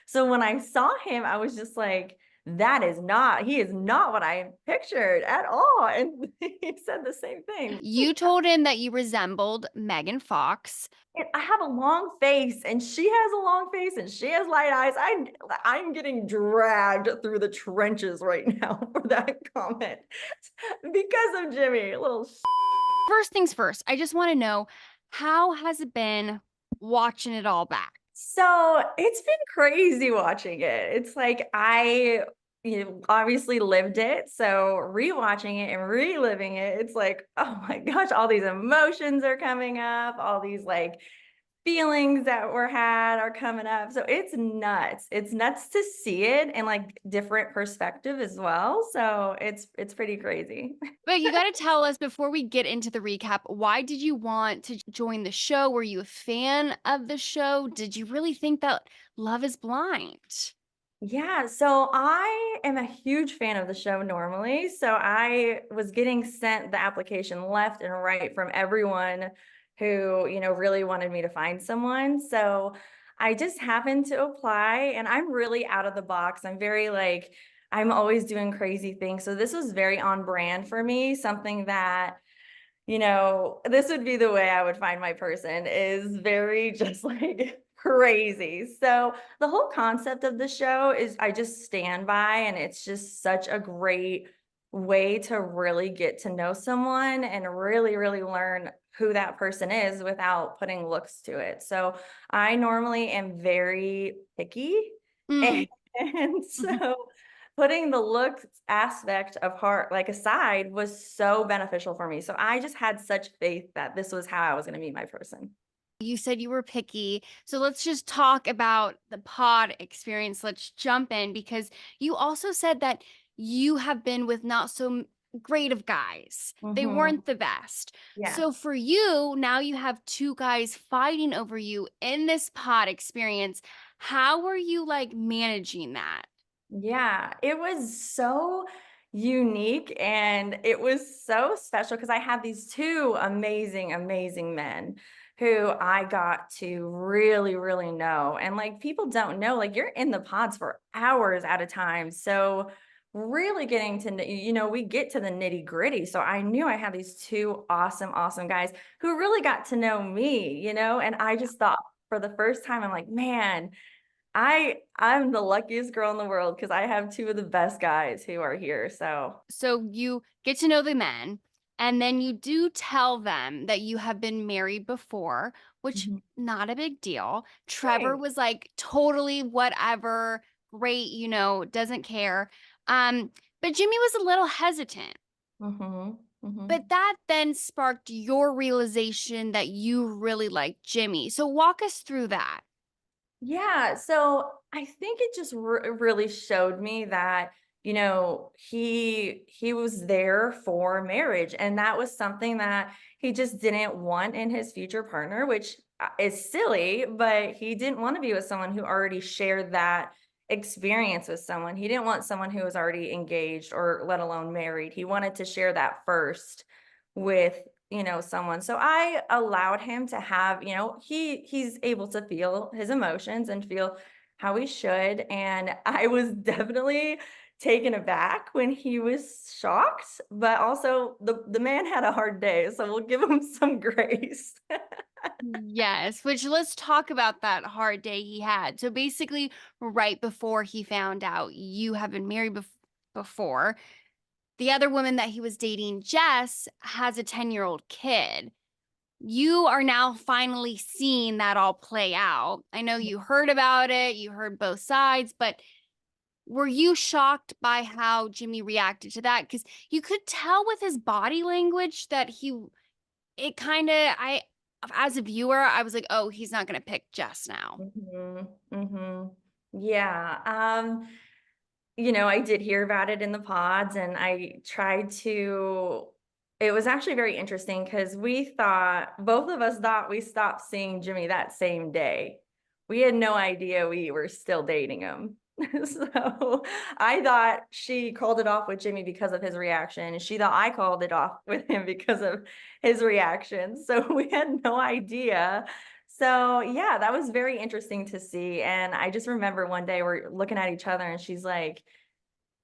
So when I saw him, I was just like, he is not what I pictured at all. And he said the same thing. You told him that you resembled Megan Fox. And I have a long face and she has a long face and she has light eyes. I'm getting dragged through the trenches right now for that comment because of Jimmy. A little First things first, I just want to know, how has it been watching it all back? So it's been crazy watching it. It's like obviously lived it. So rewatching it and reliving it, it's like, oh my gosh, all these emotions are coming up, all these like feelings that were had are coming up. So it's nuts. It's nuts to see it in like different perspective as well. So it's pretty crazy. But you got to tell us before we get into the recap, why did you want to join the show? Were you a fan of the show? Did you really think that Love is Blind? Yeah, so I am a huge fan of the show normally. So I was getting sent the application left and right from everyone who, really wanted me to find someone. So I just happened to apply and I'm really out of the box. I'm very like, I'm always doing crazy things. So this was very on brand for me, something that this would be the way I would find my person is very just like crazy. So the whole concept of the show is I just stand by, and it's just such a great way to really get to know someone and really, really learn who that person is without putting looks to it. So I normally am very picky. Mm. And Mhm. so putting the look aspect of heart like aside was so beneficial for me. So I just had such faith that this was how I was going to meet my person. You said you were picky. So let's just talk about the pod experience. Let's jump in because you also said that you have been with not so great of guys. They Hmm. weren't the best. So Yes. for you, now you have two guys fighting over you in this pod experience. How were you like managing that? Yeah, it was so unique and it was so special because I had these two amazing, amazing men who I got to really, really know. And like people don't know, like you're in the pods for hours at a time. So really getting to know, we get to the nitty gritty. So I knew I had these two awesome, awesome guys who really got to know me, and I just thought for the first time, I'm like, man, I'm the luckiest girl in the world because I have two of the best guys who are here. So So you get to know the men, and then you do tell them that you have been married before, which mhm. not a big deal. Trevor Right. was like totally whatever, great, doesn't care. Um, but Jimmy was a little hesitant. Hmm. Hmm. But that then sparked your realization that you really like Jimmy. So walk us through that. Yeah. So I think it just really showed me that, he was there for marriage. And that was something that he just didn't want in his future partner, which is silly, but he didn't want to be with someone who already shared that experience with someone. He didn't want someone who was already engaged or let alone married. He wanted to share that first with someone. So I allowed him to have, he's able to feel his emotions and feel how he should. And I was definitely taken aback when he was shocked, but also the man had a hard day, so we'll give him some grace. Yes, which let's talk about that hard day he had. So basically, right before he found out you have been married before, the other woman that he was dating, Jess, has a 10-year-old kid. You are now finally seeing that all play out. I know you heard about it, you heard both sides, but were you shocked by how Jimmy reacted to that? Because you could tell with his body language that it kind of, as a viewer, I was like, oh, he's not going to pick Jess now. Mhm, mhm. Yeah, I did hear about it in the pods, and I tried to it was actually very interesting because both of us thought we stopped seeing Jimmy that same day. We had no idea we were still dating him. So, I thought she called it off with Jimmy because of his reaction, and she thought I called it off with him because of his reaction. So, we had no idea So yeah, that was very interesting to see. And I just remember one day we're looking at each other and she's like,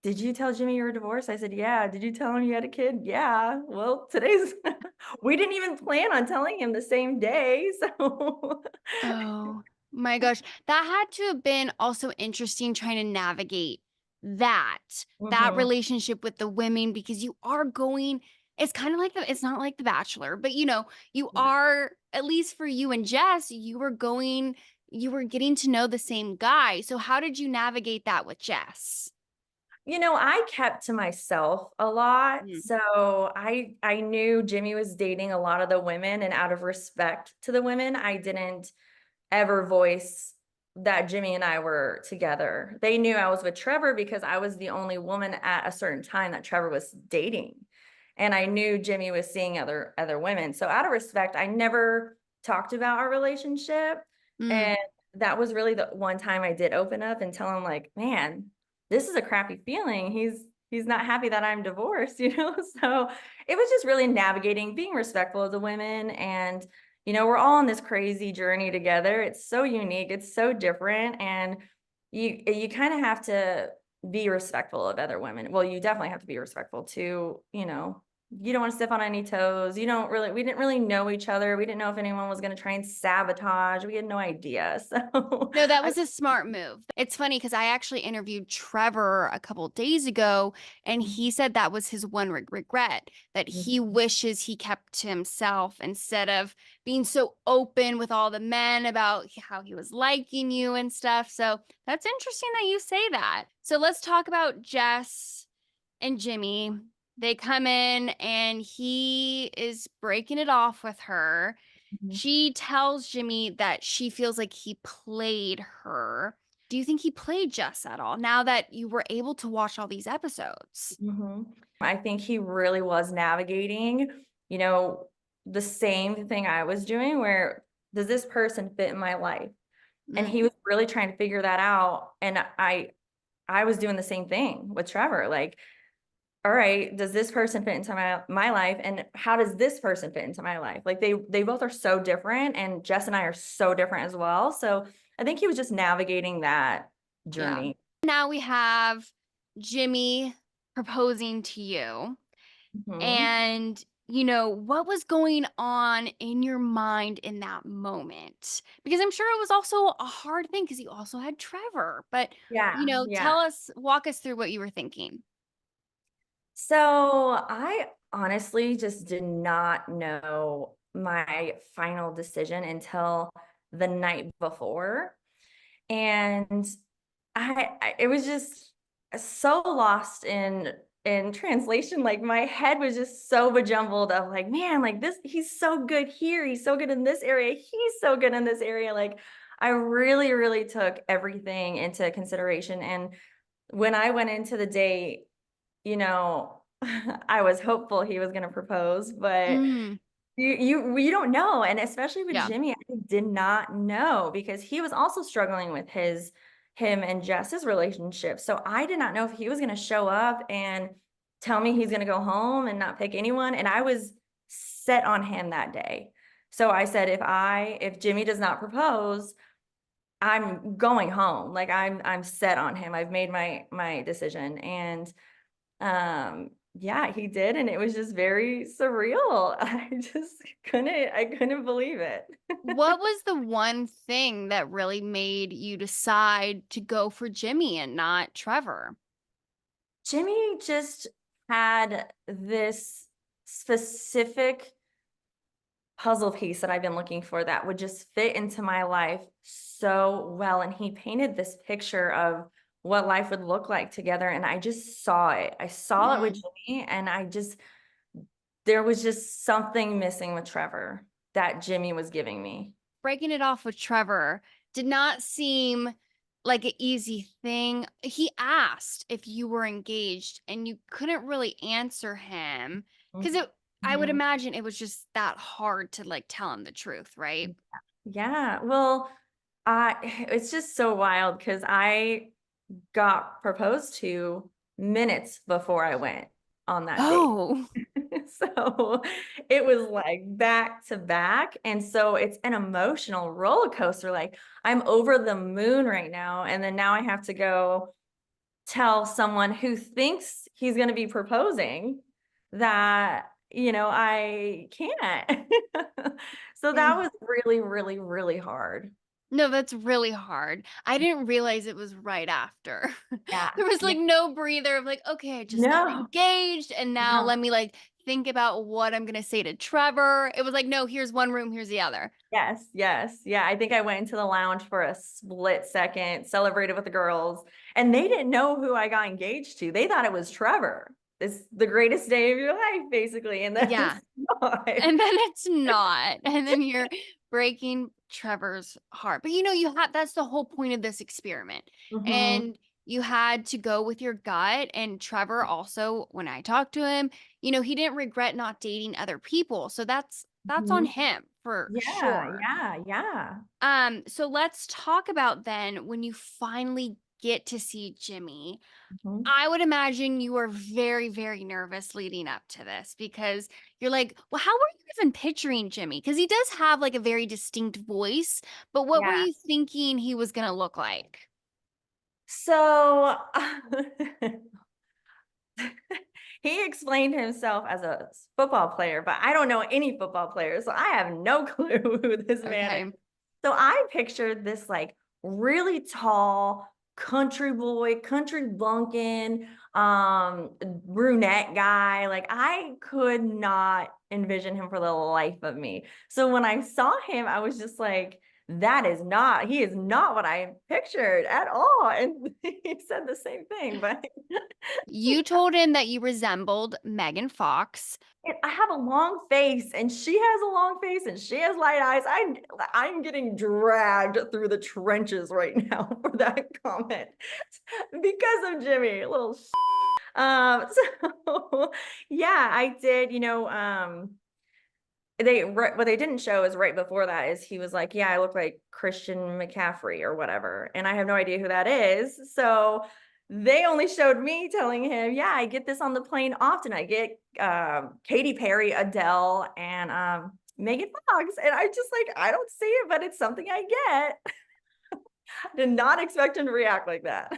did you tell Jimmy you were divorced? I said, yeah. Did you tell him you had a kid? Yeah. Well, today's, we didn't even plan on telling him the same day. So, Oh my gosh. That had to have been also interesting trying to navigate that that mhm. relationship with the women because you are going it's kind of like it's not like The Bachelor, but you Yeah. are at least for you and Jess, you were getting to know the same guy. So how did you navigate that with Jess? I kept to myself a lot. Mm, So I knew Jimmy was dating a lot of the women, and out of respect to the women, I didn't ever voice that Jimmy and I were together. They knew I was with Trevor because I was the only woman at a certain time that Trevor was dating. And I knew Jimmy was seeing other women. So out of respect, I never talked about our relationship. mm, And that was really the one time I did open up and tell him like, man, this is a crappy feeling. He's not happy that I'm divorced, you know? So it was just really navigating, being respectful of the women and we're all on this crazy journey together. It's so unique, it's so different, and you kind of have to be respectful of other women. Well, you definitely have to be respectful too, you don't want to step on any toes. We didn't really know each other. We didn't know if anyone was going to try and sabotage. We had no idea. So No, that I, was a smart move. It's funny because I actually interviewed Trevor a couple days ago, and he said that was his one regret, that he wishes he kept to himself instead of being so open with all the men about how he was liking you and stuff. So that's interesting that you say that. So let's talk about Jess and Jimmy. They come in and he is breaking it off with her. Mhm. She tells Jimmy that she feels like he played her. Do you think he played Jess at all now that you were able to watch all these episodes? I think he really was navigating, you know, the same thing I was doing where does this person fit in my life? And Mm, he was really trying to figure that out. And I was doing the same thing with Trevor. Like, all right, does this person fit into my life? And how does this person fit into my life? Like they both are so different, and Jess and I are so different as well. So I think he was just navigating that yeah. journey. Now we have Jimmy proposing to you. Mhm. And, what was going on in your mind in that moment? Because I'm sure it was also a hard thing because you also had Trevor. But, Yeah, yeah. walk us through what you were thinking. So I honestly just did not know my final decision until the night before. And it was just so lost in translation. Like my head was just so bejumbled of like, man, like this, he's so good here. He's so good in this area. He's so good in this area. Like I really, really took everything into consideration. And when I went into the date, I was hopeful he was going to propose, but Mm, you don't know. And especially with yeah. Jimmy, I did not know because he was also struggling with him and Jess's relationship. So I did not know if he was going to show up and tell me he's going to go home and not pick anyone. And I was set on him that day. So I said, if Jimmy does not propose, I'm going home. Like I'm set on him. I've made my decision. And yeah, he did, and it was just very surreal. I couldn't believe it. What was the one thing that really made you decide to go for Jimmy and not Trevor? Jimmy just had this specific puzzle piece that I've been looking for that would just fit into my life so well. And he painted this picture of what life would look like together. And I just saw it. I saw it with Mm. Jimmy, and there was just something missing with Trevor that Jimmy was giving me. Breaking it off with Trevor did not seem like an easy thing. He asked if you were engaged and you couldn't really answer him because I would Mhm. imagine it was just that hard to like tell him the truth, right? Yeah. Well, it's just so wild because I got proposed to minutes before I went on that date. Oh, So it was like back to back. And so it's an emotional roller coaster. Like I'm over the moon right now. And then now I have to go tell someone who thinks he's going to be proposing that, I can't. So that Mm. was really, really, really hard. No, that's really hard. I didn't realize it was right after. Yeah. There was Yeah. like no breather of like, okay, I just got No, engaged and now no. let me like think about what I'm gonna say to Trevor. It was like, no, here's one room, here's the other. Yes, yes. Yeah, I think I went into the lounge for a split second, celebrated with the girls, and they didn't know who I got engaged to. They thought it was Trevor. It's the greatest day of your life, basically. And then Yeah. it's not. And then it's not. And then you're breaking Trevor's heart. But you had that's the whole point of this experiment. Mhm, And you had to go with your gut. And Trevor also, when I talked to him, he didn't regret not dating other people. So that's on mhm. him for Yeah, sure. yeah, yeah. So let's talk about then when you finally get to see Jimmy. Mhm. I would imagine you were very, very nervous leading up to this because you're like, well, how were you even picturing Jimmy? Because he does have like a very distinct voice, but what were Yeah. you thinking he was going to look like? So he explained himself as a football player, but I don't know any football players, so I have no clue who this man is. Okay. So I pictured this like really tall country boy, country bumpkin, brunette guy. Like I could not envision him for the life of me. So when I saw him, I was just like, he is not what I pictured at all. And he said the same thing, but You told him that you resembled Megan Fox. I have a long face and she has a long face and she has light eyes. I'm getting dragged through the trenches right now for that comment because of Jimmy, a little so yeah, I did, what they didn't show is right before that is he was like, yeah, I look like Christian McCaffrey or whatever. And I have no idea who that is. So they only showed me telling him, yeah, I get this on the plane often. I get Katy Perry, Adele, and Megan Fox. And I just like, I don't see it, but it's something I get. Did not expect him to react like that.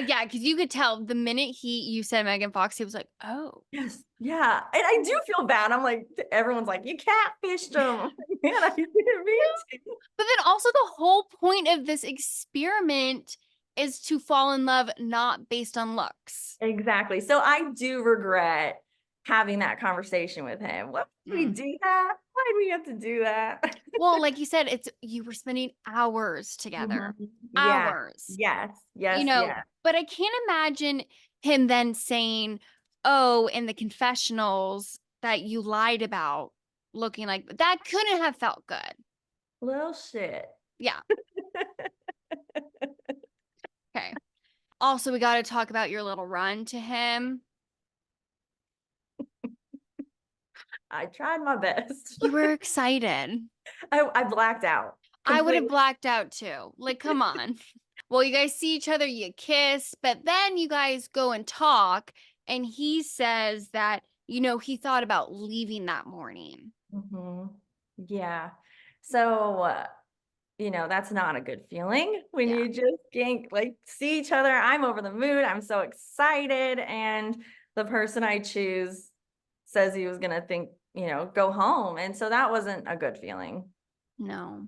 Yeah, because you could tell the minute you said Megan Fox, he was like, oh. Yes. Yeah. And I do feel bad. I'm like, everyone's like, you catfished him. I'm like, man, I didn't mean to. But then also the whole point of this experiment is to fall in love not based on looks. Exactly. So I do regret having that conversation with him. What did we Mm. do that? Why did we have to do that? Well, like you said, it's you were spending hours together. Mhm. Yeah. Hours. Yes. Yes. Yes. But I can't imagine him then saying, "Oh, in the confessionals that you lied about looking like that couldn't have felt good." Little shit. Yeah. Okay. Also, we got to talk about your little run to him. I tried my best. You were excited. I blacked out I would have completely. blacked out too. Like, come on. Well, you guys see each other, you kiss, but then you guys go and talk, and he says that, he thought about leaving that morning. Mhm. Yeah. So, that's not a good feeling when Yeah. you just can't like see each other. I'm over the moon. I'm so excited. And the person I choose says he was going to go home. And so that wasn't a good feeling. No.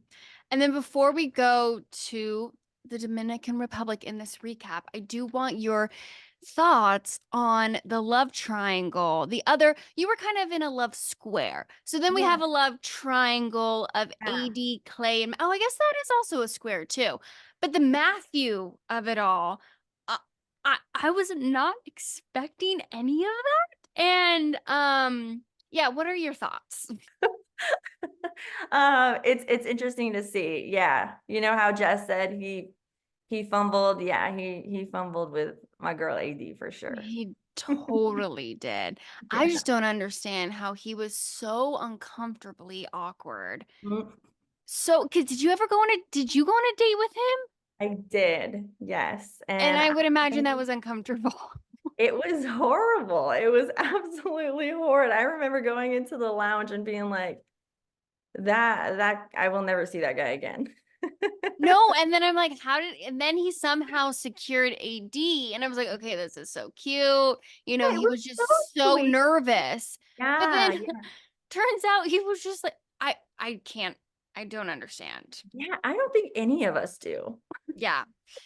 And then before we go to the Dominican Republic in this recap, I do want your thoughts on the love triangle. You were kind of in a love square. So then we Yeah. have a love triangle of Yeah. AD, Clay, and I guess that is also a square too. But the Matthew of it all, uh, I was not expecting any of that. And yeah, what are your thoughts? It's interesting to see. Yeah. You know how Jess said he fumbled. Yeah, he fumbled with my girl AD for sure. He totally did. I Yeah. just don't understand how he was so uncomfortably awkward. Mm, So, 'cause did you go on a date with him? I did. Yes. And And I would imagine I that was uncomfortable. It was horrible. It was absolutely horrid. I remember going into the lounge and being like, that I will never see that guy again. No, and then I'm like, and then he somehow secured AD, and I was like, okay, this is so cute. It He was was so just so sweet. nervous. But Yeah, then yeah. turns out he was just like, I can't, I don't understand. Yeah, I don't think any of us do. Yeah.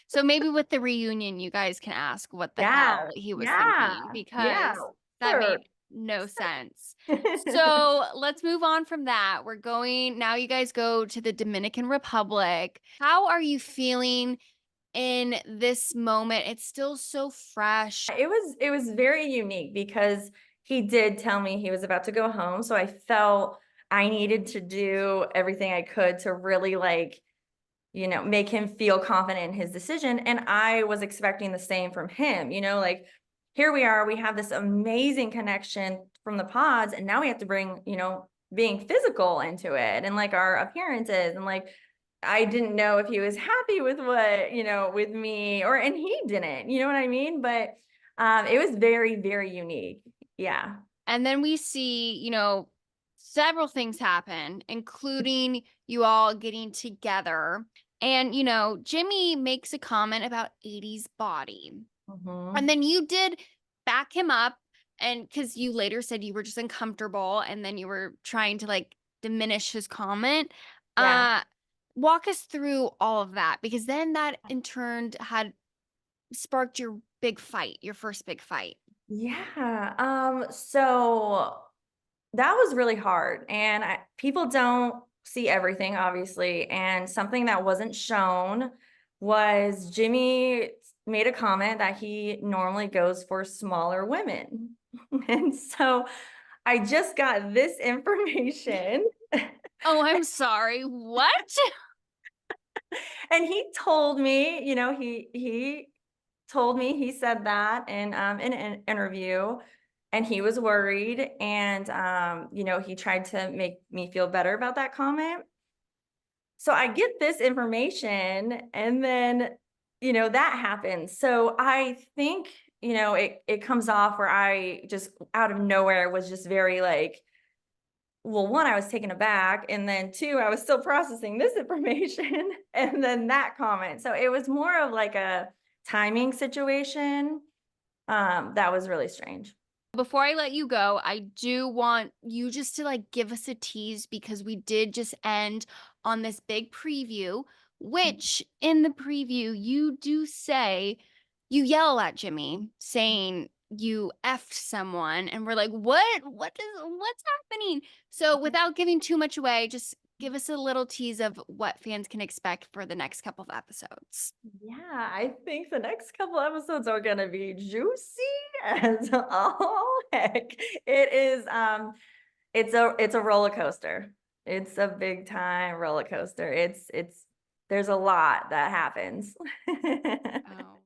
So maybe with the reunion, you guys can ask what the Yeah, hell he was yeah, thinking yeah. because that made Sure. no sense. So let's move on from that. We're going now, you guys go to the Dominican Republic. How are you feeling in this moment? It's still so fresh. It was very unique because he did tell me he was about to go home. So I felt I needed to do everything I could to really like, make him feel confident in his decision. And I was expecting the same from him, like here we are, we have this amazing connection from the pods, and now we have to bring, being physical into it and like our appearances and like I didn't know if he was happy with what, with me and he didn't, you know what I mean? But it was very, very unique. Yeah. And then we see, several things happen, including you all getting together. And, Jimmy makes a comment about 80s body. And Mhm. then you did back him up. And because you later said you were just uncomfortable and then you were trying to like diminish his comment. Yeah. Uh, Walk us through all of that because then that in turn had sparked your big fight, your first big fight. Yeah. So that was really hard. And people don't see everything, obviously. And something that wasn't shown was Jimmy made a comment that he normally goes for smaller women. And so I just got this information. Oh, I'm sorry. What? And he told me, he told me he said that in an interview, and he was worried, and he tried to make me feel better about that comment. So I get this information, and then that happens. So I think it comes off where I just out of nowhere was just very like, well, one, I was taken aback, and then two, I was still processing this information and then that comment. So it was more of like a timing situation. That was really strange. Before I let you go, I do want you just to like give us a tease because we did just end on this big preview, which in the preview, you do say, you yell at Jimmy saying you effed someone. And we're like, what's happening? So without giving too much away, just give us a little tease of what fans can expect for the next couple of episodes. Yeah, I think the next couple episodes are gonna be juicy as all heck. It's a roller coaster. It's a big time roller coaster. There's a lot that happens. Oh.